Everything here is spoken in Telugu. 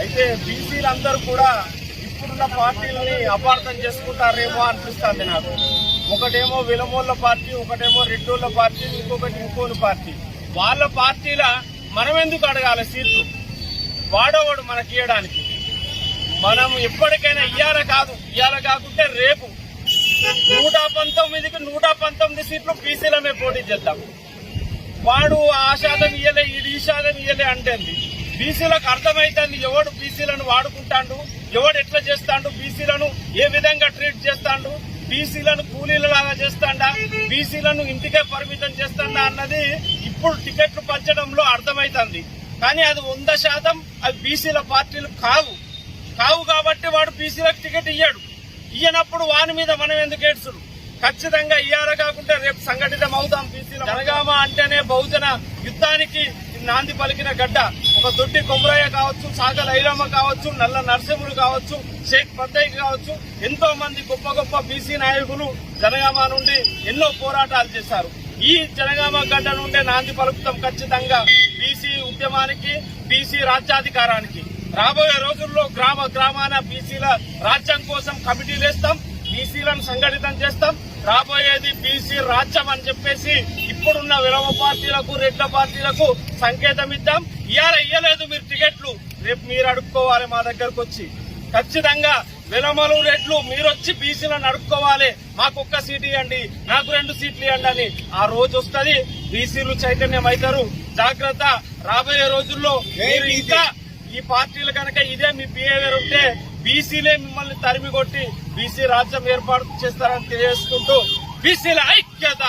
అయితే బీసీలందరూ కూడా ఇప్పుడున్న పార్టీలని అపార్థం చేసుకుంటారేమో అనిపిస్తుంది నాకు. ఒకటేమో విలమోళ్ల పార్టీ, ఒకటేమో రెడ్డోళ్ల పార్టీ, ఇంకొకటి ఇంకోని పార్టీ. వాళ్ళ పార్టీల మనం ఎందుకు అడగాలి సీట్లు? వాడోవాడు మనకి ఇవ్వడానికి. మనం ఎప్పటికైనా ఇయ్యాల కాకుంటే రేపు 119కి 119 సీట్లు బీసీలమే పోటీ చేద్దాం. వాడు ఆ శాతం ఇయ్యలే, ఈ శాతం ఇయ్యలే అంటే బీసీలకు అర్థమైతుంది ఎవడు బీసీలను వాడుకుంటాడు, ఎవడు ఎట్లా చేస్తాడు, బీసీలను ఏ విధంగా ట్రీట్ చేస్తాడు, బీసీలను కూలీలలాగా చేస్తాడా, బీసీలను ఇంటికే పరిమితం చేస్తాడా అన్నది ఇప్పుడు టికెట్లు పంచడంలో అర్థమైతుంది. కానీ అది 100% అది బీసీల పార్టీలు కావు కాబట్టి వాడు బీసీలకు టికెట్ ఇయ్యాడు. ఇయ్యనప్పుడు వాని మీద మనం ఎందుకు ఏడ్చుడు? ఖచ్చితంగా ఇయ్యాల కాకుంటే రేపు సంఘటితం అవుతాం. బీసీల జనగామ అంటేనే బహుజన యుద్ధానికి నాంది పలికిన గడ్డ. ఒక దొడ్డి కొమరయ్య కావచ్చు, సాగల ఐలమ్మ కావచ్చు, నల్ల నరసింహులు కావచ్చు, షేక్ పద్దయ్య కావచ్చు, ఎంతో మంది గొప్ప గొప్ప బీసీ నాయకులు జనగామ నుండి ఎన్నో పోరాటాలు చేశారు. ఈ జనగామ గడ్డ నుండే నాంది పలుకుతాం ఖచ్చితంగా బీసీ ఉద్యమానికి, బీసీ రాజ్యాధికారానికి. రాబోయే రోజుల్లో గ్రామాన బీసీల రాజ్యం కోసం కమిటీలు వేస్తాం, బీసీలను సంఘటితం చేస్తాం. రాబోయేది బీసీ రాజ్యం అని చెప్పేసి ఇప్పుడున్న విలమ పార్టీలకు, రెడ్ల పార్టీలకు సంకేతం ఇద్దాం. ఇయ్యలేదు మీరు టికెట్లు, రేపు మీరు అడుక్కోవాలి మా దగ్గరకు వచ్చి. ఖచ్చితంగా విలమలు, రెడ్లు మీరొచ్చి బీసీలను అడుక్కోవాలి. మాకు 1 సీటు ఇవ్వండి, నాకు 2 సీట్లు ఇవ్వండి అని. ఆ రోజు వస్తుంది, బీసీలు చైతన్యం అవుతారు. జాగ్రత్త. రాబోయే రోజుల్లో మీరు ఇంకా ఈ పార్టీలు కనుక ఇదే మీ బిహేవియర్ ఉంటే బీసీలే మిమ్మల్ని తరిమి కొట్టి బీసీ రాజ్యం ఏర్పాటు చేస్తారని తెలియజేసుకుంటూ బీసీల ఐక్యత.